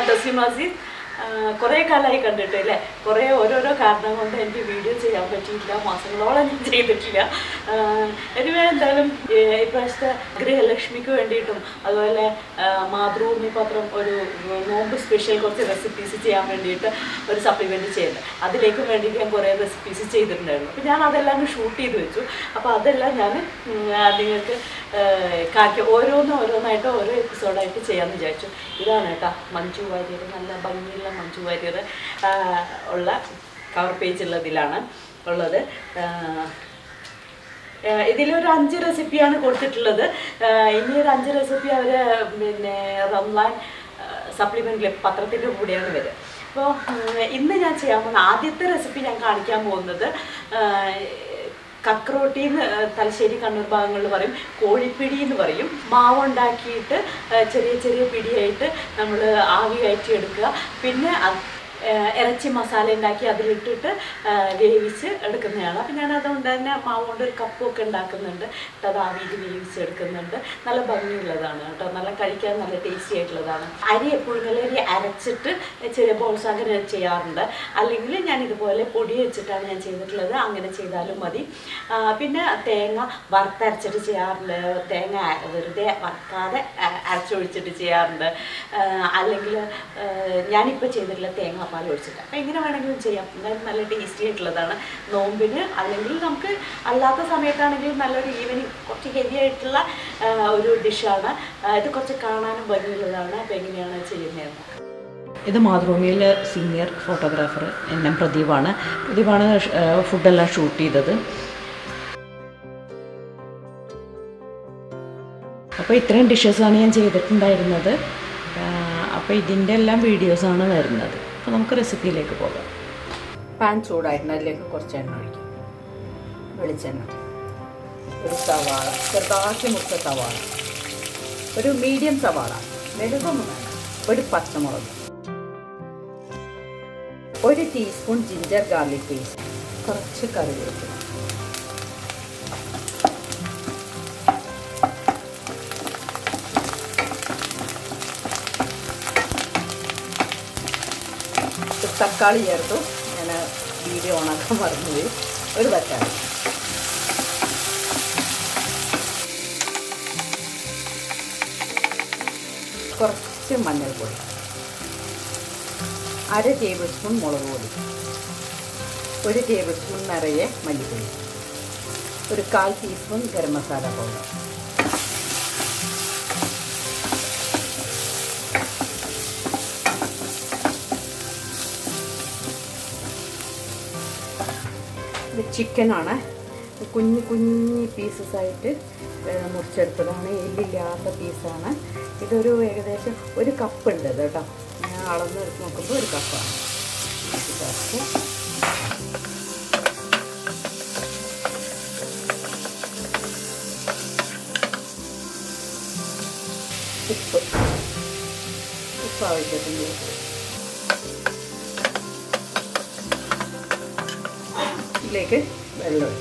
THESNIMAZEEZZ കുറേ കാലമായി കണ്ടിട്ട് അല്ലേ കുറേ ഓരോരോ കാരണം കൊണ്ട് എനിക്ക് വീഡിയോ ചെയ്യാൻ പറ്റിയിട്ടില്ല മാസങ്ങളോളം ഞാൻ ചെയ്തിട്ടില്ല എനിവേ എന്തായാലും ഇപ്രാവശ്യത്തെ ഗൃഹലക്ഷ്മിക്ക് വേണ്ടിയിട്ടും അതുപോലെ മാതൃഭൂമി പത്രം ഒരു നോമ്പ് സ്പെഷ്യൽ കുറച്ച് റെസിപ്പീസ് ചെയ്യാൻ വേണ്ടിയിട്ട് ഒരു സപ്ലിമെൻറ്റ് ചെയ്യുന്നത് അതിലേക്കും വേണ്ടിയിട്ട് ഞാൻ കുറേ റെസിപ്പീസ് ചെയ്തിട്ടുണ്ടായിരുന്നു അപ്പോൾ ഞാൻ അതെല്ലാം ഷൂട്ട് ചെയ്ത് വെച്ചു അപ്പോൾ അതെല്ലാം ഞാൻ നിങ്ങൾക്ക് ഓരോന്നായിട്ട് ഓരോ എപ്പിസോഡായിട്ട് ചെയ്യാമെന്ന് വിചാരിച്ചു ഇതാണ് കേട്ടോ മഞ്ജു വാര്യർ നല്ല ഭംഗിയുള്ള മഞ്ജു വാര്യർ ഉള്ള കവർ പേജ് ഉള്ളതിലാണ് ഉള്ളത് ഇതിലൊരു 5 റെസിപ്പിയാണ് കൊടുത്തിട്ടുള്ളത് ഇനി ഒരു 5 റെസിപ്പി അവർ പിന്നെ റംസാൻ സപ്ലിമെൻറ്റിൽ പത്രത്തിൻ്റെ കൂടെയാണ് വരിക അപ്പോൾ ഇന്ന് ഞാൻ ചെയ്യാൻ പോകുന്ന ആദ്യത്തെ റെസിപ്പി ഞാൻ കാണിക്കാൻ പോകുന്നത് കക്രോട്ടി എന്ന് തലശ്ശേരി കണ്ണൂർ ഭാഗങ്ങളിൽ പറയും കോഴിപ്പിടി എന്ന് പറയും മാവുണ്ടാക്കിയിട്ട് ചെറിയ ചെറിയ പിടിയായിട്ട് നമ്മൾ ആവി കയറ്റി എടുക്കുക പിന്നെ ഇറച്ചി മസാല ഉണ്ടാക്കി അതിലിട്ടിട്ട് വേവിച്ച് എടുക്കുന്നതാണ് അപ്പം ഞാൻ അതുകൊണ്ട് തന്നെ മാവ് കൊണ്ട് ഒരു കപ്പൊക്കെ ഉണ്ടാക്കുന്നുണ്ട് അത് ആവിയിൽ വേവിച്ചെടുക്കുന്നുണ്ട് നല്ല ഭംഗിയുള്ളതാണ് കേട്ടോ നല്ല കഴിക്കാൻ നല്ല ടേസ്റ്റി ആയിട്ടുള്ളതാണ് അരി പുഴുങ്ങലരി അരച്ചിട്ട് ചെറിയ ബോൾസ് അങ്ങനെ ചെയ്യാറുണ്ട് അല്ലെങ്കിൽ ഞാൻ ഇതുപോലെ പൊടി വെച്ചിട്ടാണ് ഞാൻ ചെയ്തിട്ടുള്ളത് അങ്ങനെ ചെയ്താലും മതി പിന്നെ തേങ്ങ വറുത്തരച്ചിട്ട് ചെയ്യാറുണ്ട് തേങ്ങ വെറുതെ വറുക്കാതെ അരച്ചൊഴിച്ചിട്ട് ചെയ്യാറുണ്ട് അല്ലെങ്കിൽ ഞാനിപ്പോൾ ചെയ്തിട്ടുള്ള തേങ്ങ പാൽ ഒഴിച്ചിട്ട് അപ്പോൾ എങ്ങനെ വേണമെങ്കിലും ചെയ്യാം എന്തായാലും നല്ല ടേസ്റ്റി ആയിട്ടുള്ളതാണ് നോമ്പിന് അല്ലെങ്കിൽ നമുക്ക് അല്ലാത്ത സമയത്താണെങ്കിൽ നല്ലൊരു ഈവനിങ് കുറച്ച് ഹെവി ആയിട്ടുള്ള ഒരു ഡിഷാണ് ഇത് കുറച്ച് കാണാനും ഭംഗിയുള്ളതാണ് അപ്പോൾ എങ്ങനെയാണ് ചെയ്യുന്നതെന്ന് ഇത് മാതൃഭൂമിയിലെ സീനിയർ ഫോട്ടോഗ്രാഫർ എന്നെ പ്രദീപാണ് ഫുഡെല്ലാം ഷൂട്ട് ചെയ്തത് അപ്പോൾ ഇത്രയും ഡിഷസാണ് ഞാൻ ചെയ്തിട്ടുണ്ടായിരുന്നത് അപ്പോൾ ഇതിൻ്റെ എല്ലാം വീഡിയോസാണ് വരുന്നത് അപ്പോൾ നമുക്ക് റെസിപ്പിയിലേക്ക് പോകാം പാൻ ചൂടായിരുന്നു അതിലേക്ക് കുറച്ച് എണ്ണ ഒഴിക്കും വെളിച്ചെണ്ണ ഒരു സവാള ചെറുതാക്കി മുറിച്ച സവാള ഒരു മീഡിയം സവാള വലുതൊന്നും വേണം ഒരു പച്ചമുളക് 1 ടീസ്പൂൺ ജിഞ്ചർ ഗാർലിക് പേസ്റ്റ് കുറച്ച് കറിവേപ്പില തക്കാളി ചേർത്തു ഞാൻ വീഡിയോ ഓണാക്കാൻ മറന്നുപോയി ഒരു തക്കാളി കുറച്ച് മഞ്ഞൾപ്പൊടി 1/2 ടേബിൾ സ്പൂൺ മുളക് പൊടി 1 ടേബിൾ സ്പൂൺ നിറയെ മല്ലിപ്പൊടി ഒരു 1/4 ടീസ്പൂൺ ഗരം മസാല പൗഡർ ചിക്കനാണ് കുഞ്ഞി പീസസായിട്ട് മുറിച്ചെടുത്തതാണ് എല്ലില്ലാത്ത പീസാണ് ഇതൊരു ഏകദേശം 1 കപ്പ് ഉണ്ട് കേട്ടോ ഞാൻ അളന്ന് എടുത്ത് നോക്കുമ്പോൾ 1 കപ്പാണ് ഉപ്പ് ആവശ്യത്തിന് ഇതിലേക്ക് വെള്ളം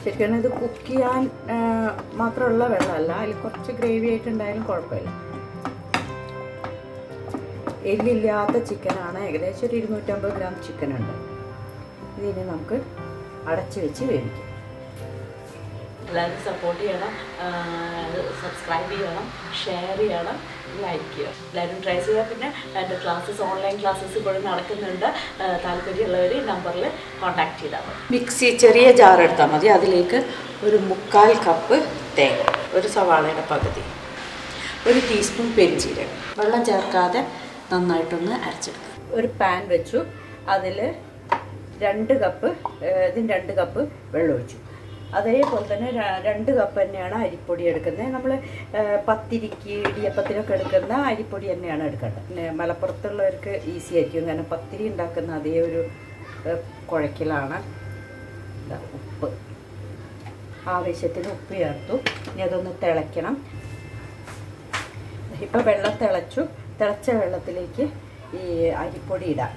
ശരിക്കും ഇത് കുക്ക് ചെയ്യാൻ മാത്രമുള്ള വെള്ളമല്ല അതിൽ കുറച്ച് ഗ്രേവി ആയിട്ടുണ്ടായാലും കുഴപ്പമില്ല എല്ലില്ലാത്ത ചിക്കനാണ് ഏകദേശം ഒരു 250 ഗ്രാം ചിക്കനുണ്ട് ഇതിനെ നമുക്ക് അടച്ച് വെച്ച് വേവിക്കാം എല്ലാവരും സപ്പോർട്ട് ചെയ്യണം സബ്സ്ക്രൈബ് ചെയ്യണം ഷെയർ ചെയ്യണം ലൈക്ക് ചെയ്യുക എല്ലാവരും ട്രൈ ചെയ്യുക പിന്നെ എൻ്റെ ക്ലാസ്സസ് ഓൺലൈൻ ക്ലാസ്സസ് ഇപ്പോഴും നടക്കുന്നുണ്ട് താല്പര്യമുള്ളവർ ഈ നമ്പറിൽ കോൺടാക്ട് ചെയ്താൽ മതി മിക്സി ചെറിയ ജാർ എടുത്താൽ മതി അതിലേക്ക് ഒരു 3/4 കപ്പ് തേങ്ങ ഒരു സവാളയുടെ പകുതി 1 ടീസ്പൂൺ പെരിഞ്ചീരകം വെള്ളം ചേർക്കാതെ നന്നായിട്ടൊന്ന് അരച്ചെടുക്കുക ഒരു പാൻ വെച്ചു അതിൽ 2 കപ്പ് 2 കപ്പ് വെള്ളം ഒഴിച്ചു അതേപോലെ തന്നെ 2 കപ്പ് തന്നെയാണ് അരിപ്പൊടി എടുക്കുന്നത് നമ്മൾ പത്തിരിക്ക് ഇടിയപ്പത്തിനൊക്കെ എടുക്കുന്ന അരിപ്പൊടി തന്നെയാണ് എടുക്കേണ്ടത് പിന്നെ മലപ്പുറത്തുള്ളവർക്ക് ഈസി ആയിരിക്കും കാരണം പത്തിരി ഉണ്ടാക്കുന്ന അതേ ഒരു കുഴക്കലാണ് ഉപ്പ് ആവശ്യത്തിന് ഉപ്പ് ചേർത്തു ഇനി അതൊന്ന് തിളയ്ക്കണം ഇപ്പോൾ വെള്ളം തിളച്ച വെള്ളത്തിലേക്ക് ഈ അരിപ്പൊടി ഇടാം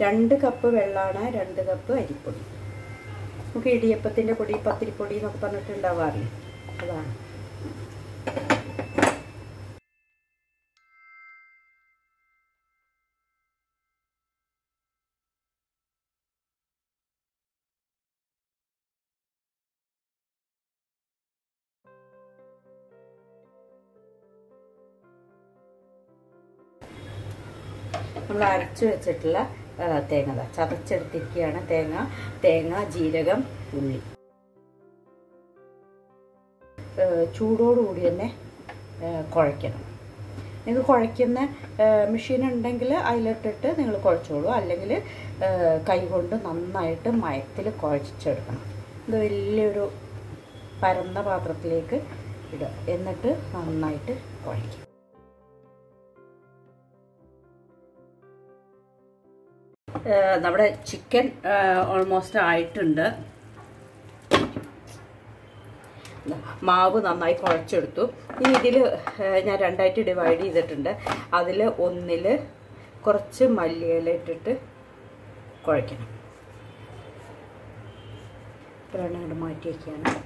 2 കപ്പ് വെള്ളമാണ് 2 കപ്പ് അരിപ്പൊടി നമുക്ക് ഇടിയപ്പത്തിൻ്റെ പൊടി പത്തിരിപ്പൊടി എന്നൊക്കെ പറഞ്ഞിട്ടുണ്ടാവാറില്ലേ അതാണ് നമ്മൾ അരച്ചു വെച്ചിട്ടുള്ള തേങ്ങ ചതച്ചെടുത്തിരിക്കുകയാണ്. തേങ്ങ, ജീരകം, ഉള്ളി ചൂടോടുകൂടി തന്നെ കുഴയ്ക്കണം. നിങ്ങൾക്ക് കുഴയ്ക്കുന്ന മെഷീൻ ഉണ്ടെങ്കിൽ അതിലിട്ടിട്ട് നിങ്ങൾ കുഴച്ചോളൂ, അല്ലെങ്കിൽ കൈ കൊണ്ട് നന്നായിട്ട് മയത്തിൽ കുഴച്ചെടുക്കണം. ഇത് വലിയൊരു പരന്ന പാത്രത്തിലേക്ക് ഇടുക, എന്നിട്ട് നന്നായിട്ട് കുഴയ്ക്കും. നമ്മുടെ ചിക്കൻ ഓൾമോസ്റ്റ് ആയിട്ടുണ്ട്. മാവ് നന്നായി കുഴച്ചെടുത്തു. ഇനി ഇതിൽ ഞാൻ രണ്ടായിട്ട് ഡിവൈഡ് ചെയ്തിട്ടുണ്ട്. അതിൽ ഒന്നിൽ കുറച്ച് മല്ലിയില ഇട്ടിട്ട് കുഴയ്ക്കണം. ഇങ്ങോട്ട് മാറ്റി വയ്ക്കുകയാണ്.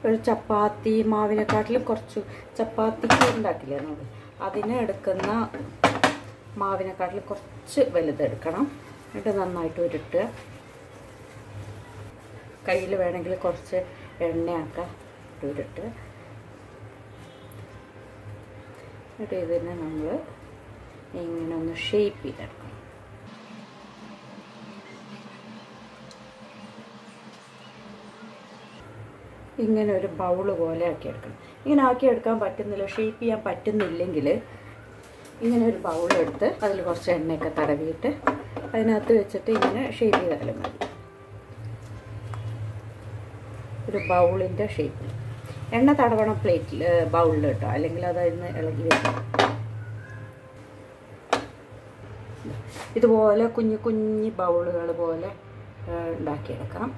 ഒരു ചപ്പാത്തി മാവിനെക്കാട്ടിലും കുറച്ച് ചപ്പാത്തിക്ക് ഉണ്ടാക്കില്ലേ നമ്മൾ, അതിന് എടുക്കുന്ന മാവിനെക്കാട്ടിലും കുറച്ച് വലുതെടുക്കണം. എന്നിട്ട് നന്നായിട്ട് ഉരുട്ടുക. കയ്യിൽ വേണമെങ്കിൽ കുറച്ച് എണ്ണയാക്കുക, ഉരുട്ടുക. എന്നിട്ട് ഇതിനെ നമ്മൾ ഇങ്ങനെ ഒന്ന് ഷേപ്പ് ചെയ്തെടുക്കണം. ഇങ്ങനെ ഒരു ബൗള് പോലെ ആക്കിയെടുക്കണം. ഇങ്ങനെ ആക്കിയെടുക്കാൻ പറ്റുന്നില്ല, ഷേപ്പ് ചെയ്യാൻ പറ്റുന്നില്ലെങ്കിൽ ഇങ്ങനെ ഒരു ബൗളെടുത്ത് അതിൽ കുറച്ച് എണ്ണയൊക്കെ തടവിയിട്ട് അതിനകത്ത് വെച്ചിട്ട് ഇങ്ങനെ ഷേപ്പ് ചെയ്താലും മതി. ഒരു ബൗളിൻ്റെ ഷേപ്പിൽ എണ്ണ തടവണം പ്ലേറ്റിൽ, ബൗളിൽ കേട്ടോ, അല്ലെങ്കിൽ അതിന് ഇളകി വരും. ഇതുപോലെ കുഞ്ഞു കുഞ്ഞു ബൗളുകൾ പോലെ ഉണ്ടാക്കിയെടുക്കാം.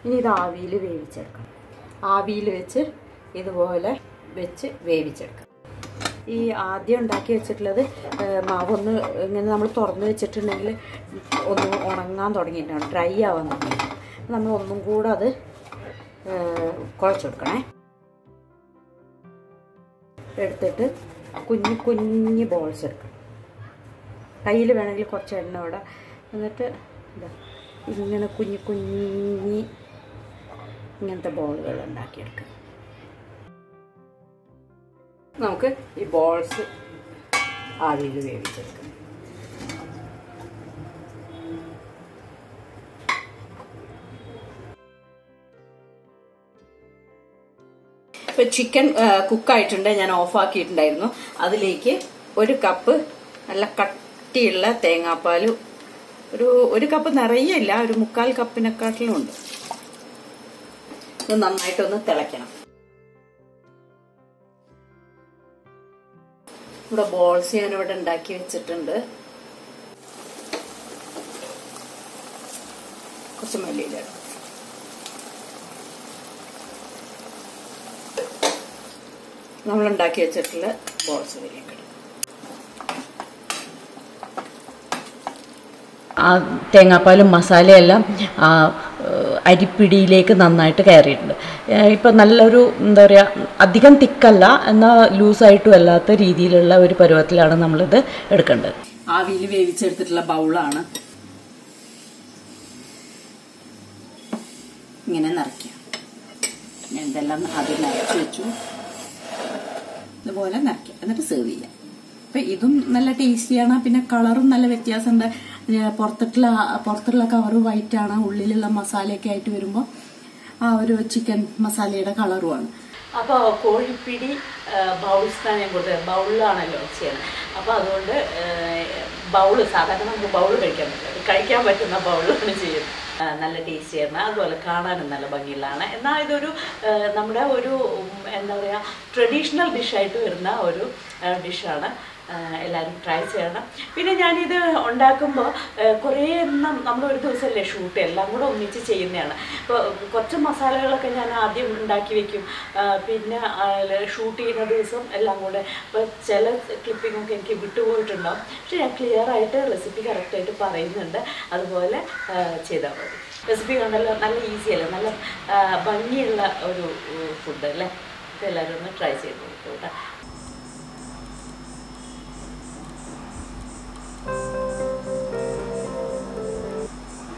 ഇനി ഇത് ആവിയിൽ വേവിച്ചെടുക്കണം. ആവിയിൽ വെച്ച് ഇതുപോലെ വെച്ച് വേവിച്ചെടുക്കാം. ഈ ആദ്യം ഉണ്ടാക്കി വെച്ചിട്ടുള്ളത് മാവൊന്ന് ഇങ്ങനെ നമ്മൾ തുറന്ന് വെച്ചിട്ടുണ്ടെങ്കിൽ ഒന്ന് ഉണങ്ങാൻ തുടങ്ങിയിട്ടാണ്, ഡ്രൈ ആവാൻ തുടങ്ങി. നമ്മൾ ഒന്നും കൂടെ അത് കുഴച്ചെടുക്കണേ. എടുത്തിട്ട് കുഞ്ഞു കുഞ്ഞു ബോൾസ് എടുക്കണം. കയ്യിൽ വേണമെങ്കിൽ കുറച്ച് എണ്ണ ഇടാം. എന്നിട്ട് ഇതാ ഇങ്ങനെ കുഞ്ഞു കുഞ്ഞി ഇങ്ങനത്തെ ബോളുകൾ ഉണ്ടാക്കിയെടുക്കാം. നമുക്ക് ഈ ബോൾസ് ആവിയിൽ വേവിച്ചെടുക്കാം. ഇപ്പോൾ ചിക്കൻ കുക്കായിട്ടുണ്ട്, ഞാൻ ഓഫാക്കിയിട്ടുണ്ടായിരുന്നു. അതിലേക്ക് 1 കപ്പ് നല്ല കട്ടിയുള്ള തേങ്ങാപ്പാൽ, ഒരു കപ്പ് നിറയില്ല, ഒരു 3/4 കപ്പിനെക്കാട്ടിലും ഉണ്ട്. ഇത് നന്നായിട്ടൊന്ന് തിളയ്ക്കണം. ഇവിടെ ബോൾസ് ഞാനിവിടെ ഉണ്ടാക്കി വെച്ചിട്ടുണ്ട്. കുറച്ച് മല്ലിയില നമ്മളുണ്ടാക്കി വെച്ചിട്ടുള്ള ബോൾസ് ഇതിലേക്ക് ഇടും. ആ തേങ്ങാപ്പാലും മസാലയെല്ലാം അരിപ്പിടിയിലേക്ക് നന്നായിട്ട് കയറിയിട്ടുണ്ട്. ഇപ്പം നല്ലൊരു എന്താ പറയുക, അധികം തിക്കല്ല എന്നാൽ ലൂസായിട്ടും അല്ലാത്ത രീതിയിലുള്ള ഒരു പരുവത്തിലാണ് നമ്മളിത് എടുക്കേണ്ടത്. ആവിയിൽ വേവിച്ചെടുത്തിട്ടുള്ള ബൗളാണ്. ഇങ്ങനെ നിറയ്ക്കുക. എന്തെല്ലാം ആദ്യം നിറച്ച് വെച്ചു, ഇതുപോലെ നിറയ്ക്കുക. എന്നിട്ട് സെർവ് ചെയ്യുക. അപ്പം ഇതും നല്ല ടേസ്റ്റിയാണ്. പിന്നെ കളറും നല്ല വ്യത്യാസമുണ്ട്. പുറത്തുള്ള കവറ് വൈറ്റ് ആണ്, ഉള്ളിലുള്ള മസാലയൊക്കെ ആയിട്ട് വരുമ്പോൾ ആ ഒരു ചിക്കൻ മസാലയുടെ കളറുമാണ്. അപ്പോൾ കോഴിപ്പിടി ബൗൾസാണ് ഞാൻ കൊടുത്തത്. ബൗളിലാണല്ലോ ചെയ്യുന്നത്. അപ്പോൾ അതുകൊണ്ട് ബൗള് സാധാരണ നമുക്ക് ബൗള് കഴിക്കാൻ പറ്റുന്ന ബൗളാണ് ചെയ്യുന്നത്. നല്ല ടേസ്റ്റി ആയിരുന്നു. അതുപോലെ കാണാനും നല്ല ഭംഗിയുള്ളതാണ്. എന്നാൽ ഇതൊരു നമ്മുടെ ഒരു എന്താ പറയുക, ട്രഡീഷണൽ ഡിഷായിട്ട് വരുന്ന ഒരു ഡിഷാണ്. എല്ലാവരും ട്രൈ ചെയ്യണം. പിന്നെ ഞാനിത് ഉണ്ടാക്കുമ്പോൾ കുറേ എണ്ണം നമ്മളൊരു ദിവസമല്ലേ ഷൂട്ട്, എല്ലാം കൂടെ ഒന്നിച്ച് ചെയ്യുന്നതാണ്. ഇപ്പോൾ കുറച്ച് മസാലകളൊക്കെ ഞാൻ ആദ്യം ഉണ്ടാക്കി വെക്കും, പിന്നെ ഷൂട്ട് ചെയ്യുന്ന ദിവസം എല്ലാം കൂടെ. ഇപ്പോൾ ചില ക്ലിപ്പിങ്ങൊക്കെ എനിക്ക് വിട്ടുപോയിട്ടുണ്ടാവും. പക്ഷെ ഞാൻ ക്ലിയർ ആയിട്ട് റെസിപ്പി കറക്റ്റായിട്ട് പറയുന്നുണ്ട്. അതുപോലെ ചെയ്താൽ മതി. റെസിപ്പി കണ്ടല്ലോ, നല്ല ഈസി അല്ലേ, നല്ല ഭംഗിയുള്ള ഒരു ഫുഡ് അല്ലേ. ഇതെല്ലാവരും ഒന്ന് ട്രൈ ചെയ്ത് നോക്കൂ കേട്ടോ.